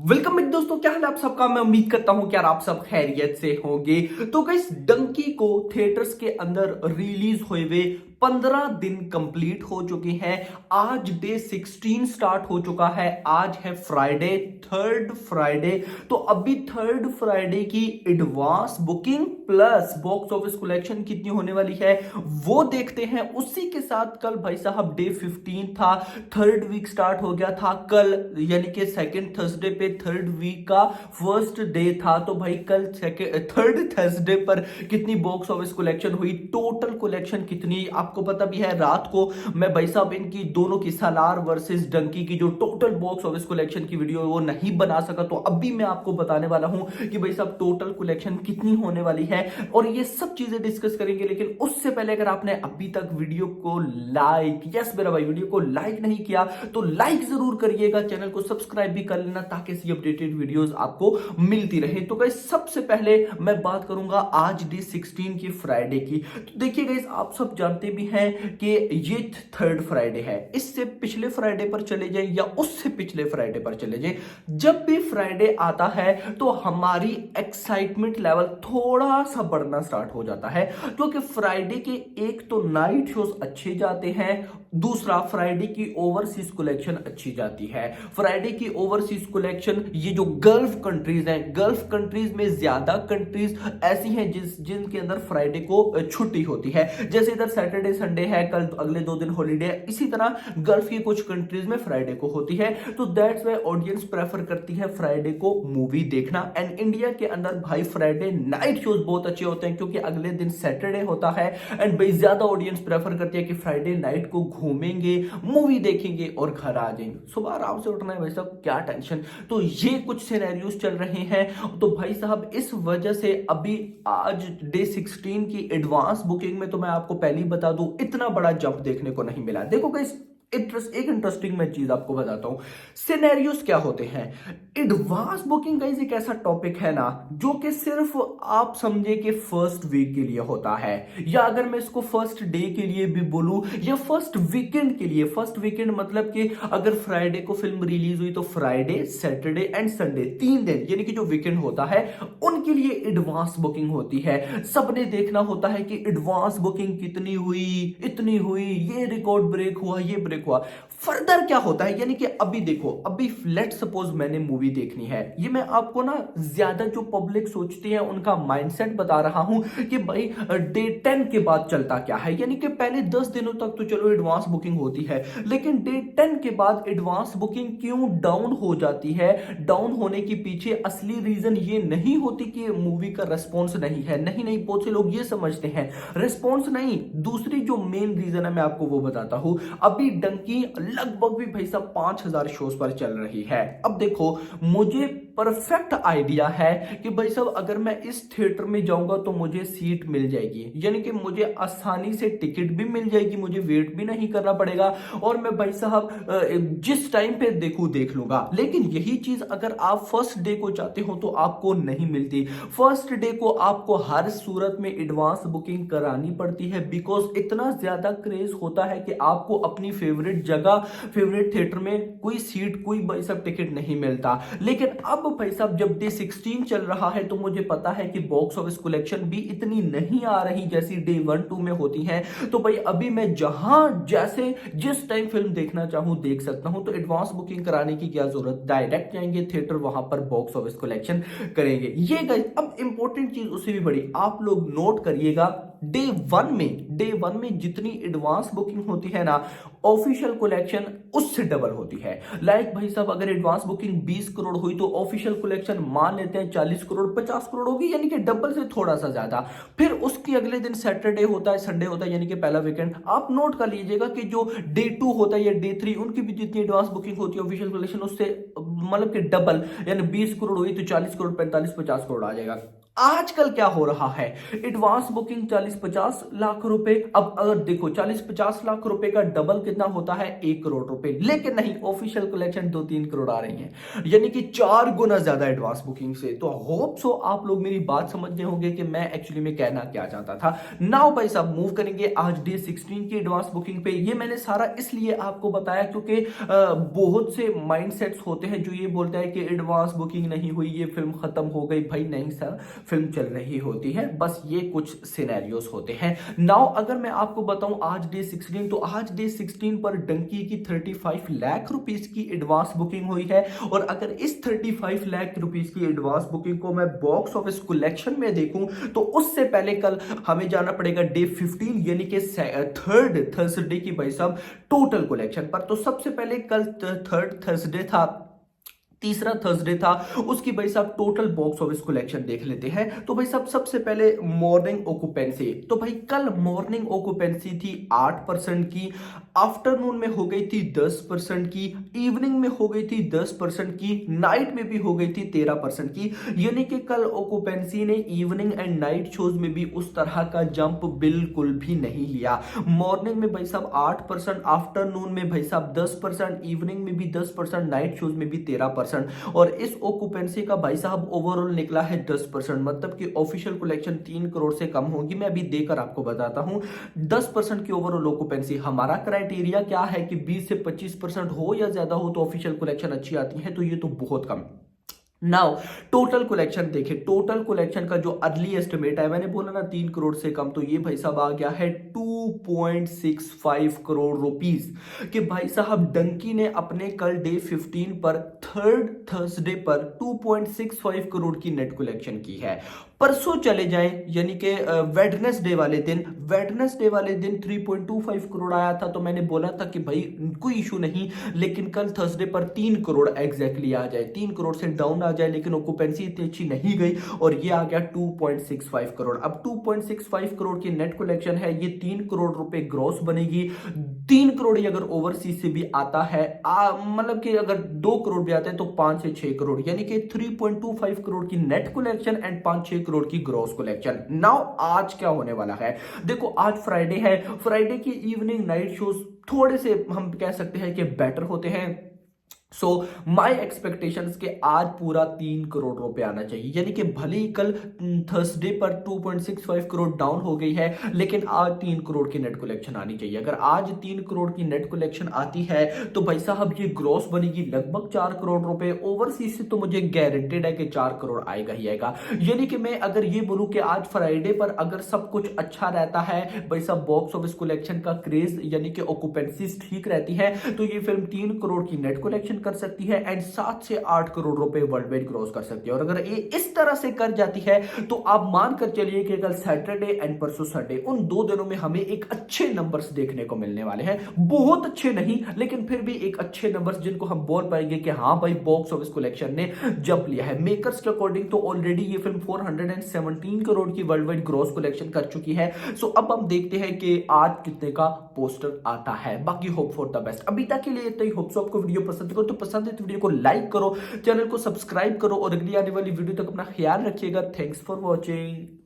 Welcome back दोस्तों, क्या हाल है आप सबका। मैं उम्मीद करता हूं कि यार आप सब खैरियत से होंगे। तो गाइस, डंकी को थिएटर्स के अंदर रिलीज हुए 15 दिन कंप्लीट हो चुके हैं। आज डे 16 स्टार्ट हो चुका है। आज है फ्राइडे, थर्ड फ्राइडे। तो अभी थर्ड फ्राइडे की advance booking plus box office collection कितनी होने वाली है वो देखते हैं। उसी के साथ कल भाई साहब डे 15 था, थर्ड वीक स्टार्ट हो गया था कल, यानी कि सेकेंड थर्सडे पे थर्ड वीक का फर्स्ट डे था। तो भाई कल थर्ड थर्सडे पर कितनी बॉक्स ऑफिस कलेक्शन हुई, टोटल कलेक्शन कितनी, आपको पता भी है। रात को मैं भाई साहब इनकी दोनों की सालार वर्सेस डंकी की जो टोटल बॉक्स ऑफिस कलेक्शन की वीडियो वो नहीं बना सका, तो अभी मैं आपको बताने वाला हूं कि भाई साहब टोटल कलेक्शन कितनी होने वाली है और ये सब चीजें डिस्कस करेंगे। लेकिन उससे पहले अगर आपने अभी तक वीडियो को लाइक, यस मेरा भाई, वीडियो को लाइक नहीं किया तो लाइक जरूर करिएगा, चैनल को सब्सक्राइब भी कर लेना ताकि ऐसी अपडेटेड वीडियोस आपको मिलती रहे। तो गाइस, सबसे पहले मैं बात करूंगा आज डे 16 की फ्राइडे की। तो देखिए गाइस, आप सब जानते भी हैं कि ये थर्ड फ्राइडे है। इससे पिछले फ्राइडे पर चले जाए या उससे पिछले फ्राइडे पर चले जाए, जब भी फ्राइडे आता है तो हमारी एक्साइटमेंट लेवल थोड़ा सा बढ़ना स्टार्ट हो जाता है, क्योंकि फ्राइडे के एक तो नाइट शोज अच्छे जाते हैं, दूसरा फ्राइडे की ओवरसीज कलेक्शन अच्छी जाती है। फ्राइडे की ओवरसीज कलेक्शन, ये जो गल्फ कंट्रीज हैं, गल्फ कंट्रीज में ज्यादा कंट्रीज ऐसी हैं जिनके अंदर फ्राइडे को छुट्टी होती है। जैसे इधर सैटरडे संडे है, कल अगले 2 दिन हॉलीडे है, इसी तरह गल्फ की कुछ कंट्रीज में फ्राइडे को होती है। तो दैट्स व्हाई ऑडियंस प्रेफर करती है फ्राइडे को मूवी देखना। एंड इंडिया के अंदर भाई फ्राइडे नाइट शोज बहुत अच्छे होते हैं, क्योंकि अगले दिन सैटरडे होता है। एंड भाई ज्यादा ऑडियंस प्रेफर करती है कि फ्राइडे नाइट को घूमेंगे, मूवी देखेंगे और घर आ जाएंगे। सुबह आराम से उठना है भाई साहब, क्या टेंशन। तो ये कुछ सिनेरियोस चल रहे हैं। तो भाई साहब इस वजह से अभी आज डे 16 की एडवांस बुकिंग में तो मैं आपको पहले ही बता दूं, इतना बड़ा जंप देखने को नहीं मिला। देखो गाइस, एक इंटरेस्टिंग मैं चीज आपको बताता हूं, सिनेरियोस क्या होते हैं। एडवांस बुकिंग गाइस एक ऐसा टॉपिक है ना जो कि सिर्फ आप समझे कि फर्स्ट वीक के लिए होता है, या अगर मैं इसको फर्स्ट डे के लिए भी बोलूं या फर्स्ट वीकेंड के लिए। फर्स्ट वीकेंड मतलब कि अगर फ्राइडे को फिल्म रिलीज हुई तो फ्राइडे, सैटरडे एंड संडे 3 दिन, यानी कि जो वीकेंड होता है उनके लिए एडवांस बुकिंग होती है। सबने देखना होता है कि एडवांस बुकिंग कितनी हुई, इतनी हुई, ये रिकॉर्ड ब्रेक हुआ, ये ब्रेक हुआ। फर्दर क्या होता है, यानी कि अभी देखो, अभी लेट सपोज मैंने मूवी देखनी है, ये मैं आपको ना ज्यादा जो पब्लिक सोचती है उनका माइंडसेट बता रहा हूं कि भाई डे 10 के बाद चलता क्या है। यानी कि पहले 10 दिनों तक तो चलो एडवांस बुकिंग होती है, लेकिन डे 10 के बाद एडवांस बुकिंग क्यों डाउन हो जाती है। डाउन होने के पीछे असली रीजन ये नहीं होती कि मूवी का रेस्पॉन्स नहीं है, नहीं नहीं, बहुत से लोग ये समझते हैं रेस्पॉन्स नहीं, दूसरी जो मेन रीजन है मैं आपको वो बताता हूं। अभी डंकी लगभग भी भाई साहब 5000 शोज पर चल रही है। अब देखो, मुझे परफेक्ट आइडिया है कि भाई साहब अगर मैं इस थिएटर में जाऊंगा तो मुझे सीट मिल जाएगी, यानी कि मुझे आसानी से टिकट भी मिल जाएगी, मुझे वेट भी नहीं करना पड़ेगा और मैं भाई साहब जिस टाइम पे देखूं देख लूंगा। लेकिन यही चीज अगर आप फर्स्ट डे को चाहते हो तो आपको नहीं मिलती। फर्स्ट डे को आपको हर सूरत में एडवांस बुकिंग करानी पड़ती है, बिकॉज इतना ज्यादा क्रेज होता है कि आपको अपनी फेवरेट जगह, फेवरेट थिएटर में कोई सीट, कोई भाई साहब टिकट नहीं मिलता। लेकिन अब भाई साहब जब डे 16 चल रहा है तो मुझे पता है कि बॉक्स ऑफिस कलेक्शन भी इतनी नहीं आ रही जैसी डे 1-2 में होती है। तो भाई अभी मैं जहां जैसे जिस टाइम फिल्म देखना चाहूं देख सकता हूं, तो एडवांस बुकिंग कराने की क्या जरूरत, डायरेक्ट जाएंगे थिएटर, वहां पर बॉक्स ऑफिस कलेक्शन करेंगे। ये गाइस, अब इंपॉर्टेंट चीज उससे भी बड़ी आप लोग नोट करिएगा, डे 1 में जितनी एडवांस बुकिंग होती है ना, ऑफिशियल कलेक्शन उससे डबल होती है। लाइक भाई साहब अगर एडवांस बुकिंग 20 करोड़ हुई तो ऑफिशियल कलेक्शन मान लेते हैं 40 करोड़ 50 करोड़ होगी, यानी कि डबल से थोड़ा सा ज्यादा। फिर उसके अगले दिन सैटरडे होता है, संडे होता है, यानी कि पहला वीकेंड। आप नोट कर लीजिएगा कि जो डे 2 होता है या डे 3, उनकी भी जितनी एडवांस बुकिंग होती है ऑफिशियल कलेक्शन उससे मतलब कि डबल, यानी 20 करोड़ हुई तो 40 करोड़, 45 50 करोड़ आ जाएगा। आजकल क्या हो रहा है, एडवांस बुकिंग 40-50 लाख रुपए। अब अगर देखो 40-50 लाख रुपए का डबल कितना होता है, 1 करोड़ रुपए। लेकिन नहीं, ऑफिशियल कलेक्शन 2-3 करोड़ आ रही है, यानी कि 4 गुना ज्यादा एडवांस बुकिंग से। तो होप सो आप लोग मेरी बात समझ गए होंगे कि मैं एक्चुअली में कहना क्या चाहता था। नाउ भाई साहब मूव करेंगे आज डे 16 की एडवांस बुकिंग पे। ये मैंने सारा इसलिए आपको बताया क्योंकि बहुत से माइंडसेट्स होते हैं जो ये बोलते हैं कि एडवांस बुकिंग नहीं हुई, ये फिल्म खत्म हो गई। भाई नहीं सर, फिल्म चल रही होती है, बस ये कुछ सिनेरियोस होते हैं। नाउ अगर मैं आपको बताऊं आज डे 16, तो आज डे 16 पर डंकी की 35 लाख रुपीस की एडवांस बुकिंग हुई है। और अगर इस 35 लाख रुपीस की एडवांस बुकिंग को मैं बॉक्स ऑफिस कलेक्शन में देखूं तो उससे पहले कल हमें जाना पड़ेगा डे 15 यानी कि थर्ड थर्सडे की भाई साहब टोटल कलेक्शन पर। तो सबसे पहले कल थर्ड थर्सडे था, तीसरा थर्सडे था, उसकी भाई साहब टोटल बॉक्स ऑफिस कलेक्शन देख लेते हैं। तो भाई साहब सबसे पहले मॉर्निंग ऑक्यूपेंसी, तो भाई कल मॉर्निंग ऑक्यूपेंसी थी 8% की, आफ्टरनून में हो गई थी 10% की, इवनिंग में हो गई थी 10% की, नाइट में भी हो गई थी 13% की। यानी कि कल ऑक्यूपेंसी ने इवनिंग एंड नाइट शोज में भी उस तरह का जंप बिल्कुल भी नहीं लिया। मॉर्निंग में भाई साहब 8%, आफ्टरनून में भाई साहब 10%, इवनिंग में भी 10%, नाइट शोज में भी 13%। और इस ऑक्यूपेंसी का भाई साहब ओवरऑल निकला है 10%, मतलब कि ऑफिशियल कलेक्शन 3 करोड़ से कम होगी। मैं अभी देकर आपको बताता हूं 10% की ओवरऑल ऑक्यूपेंसी। हमारा क्राइटेरिया क्या है कि 20 से 25% हो या ज्यादा हो तो ऑफिशियल कलेक्शन अच्छी आती है, तो ये तो बहुत कम। नाउ टोटल कलेक्शन देखें, टोटल कलेक्शन का जो अर्ली एस्टिमेट है, मैंने बोला ना 3 करोड़ से कम, तो ये भाई साहब आ गया है 2.65 करोड़ रुपीस। कि भाई साहब डंकी ने अपने कल डे 15 पर थर्ड थर्सडे पर 2.65 करोड़ की नेट कलेक्शन की है। परसों चले जाएं यानी कि वेडनेसडे वाले दिन, वेडनेसडे वाले दिन 3.25 करोड़ आया था। तो मैंने बोला था कि भाई कोई इशू नहीं, लेकिन कल थर्सडे पर 3 करोड़ एग्जैक्टली आ जाए, 3 करोड़ से डाउन आ जाए, लेकिन ऑक्यूपेंसी इतनी अच्छी नहीं गई और ये आ गया 2.65 करोड़। अब 2.65 करोड़ की नेट कलेक्शन है, ये 3 करोड़ रुपए ग्रॉस बनेगी। 3 करोड़ ही अगर ओवरसीज से भी आता है, मतलब कि अगर 2 करोड़ भी आते हैं तो 5 से 6 करोड़, यानी कि 3.25 करोड़ की नेट कलेक्शन एंड 5-6 करोड़ की ग्रॉस कलेक्शन। नाउ आज क्या होने वाला है, देखो आज फ्राइडे है, फ्राइडे की इवनिंग नाइट शोज थोड़े से हम कह सकते हैं कि बेटर होते हैं। सो माई एक्सपेक्टेशंस के आज पूरा 3 करोड़ रुपए आना चाहिए, यानी कि भले ही कल थर्सडे पर 2.65 करोड़ डाउन हो गई है, लेकिन आज 3 करोड़ की नेट कलेक्शन आनी चाहिए। अगर आज 3 करोड़ की नेट कलेक्शन आती है तो भाई साहब ये ग्रॉस बनेगी लगभग 4 करोड़ रुपए। ओवरसीज से तो मुझे गारंटेड है कि 4 करोड़ आएगा ही आएगा। यानी कि मैं अगर ये बोलूं कि आज फ्राइडे पर अगर सब कुछ अच्छा रहता है, भाई साहब बॉक्स ऑफिस कलेक्शन का क्रेज यानी कि ऑक्यूपेंसीज ठीक रहती है, तो ये फिल्म 3 करोड़ की नेट कलेक्शन कर सकती है एंड 7 से 8 करोड़ रुपए वर्ल्ड वाइड क्रॉस कर सकती है। और अगर ये इस तरह से कर जाती है तो आप मानकर चलिए कि कल सैटरडे एंड परसों संडे, उन 2 दिनों में हमें एक अच्छे नंबर्स देखने को मिलने वाले हैं। बहुत अच्छे नहीं, लेकिन फिर भी एक अच्छे नंबर्स जिनको हम बोल पाएंगे कि हाँ भाई बॉक्स ऑफिस कलेक्शन ने जंप लिया है। मेकर्स के अकॉर्डिंग तो ऑलरेडी ये फिल्म 417 करोड़ की वर्ल्ड वाइड ग्रॉस कलेक्शन कर चुकी है। सो अब हम देखते हैं कि आज कितने का पोस्टर आता है। बाकी होप फॉर द बेस्ट। अभी तक के लिए इतना ही। होप सो आपको वीडियो पसंद हो, तो पसंद है तो वीडियो को लाइक करो, चैनल को सब्सक्राइब करो और अगली आने वाली वीडियो तक अपना ख्याल रखिएगा। Thanks for watching.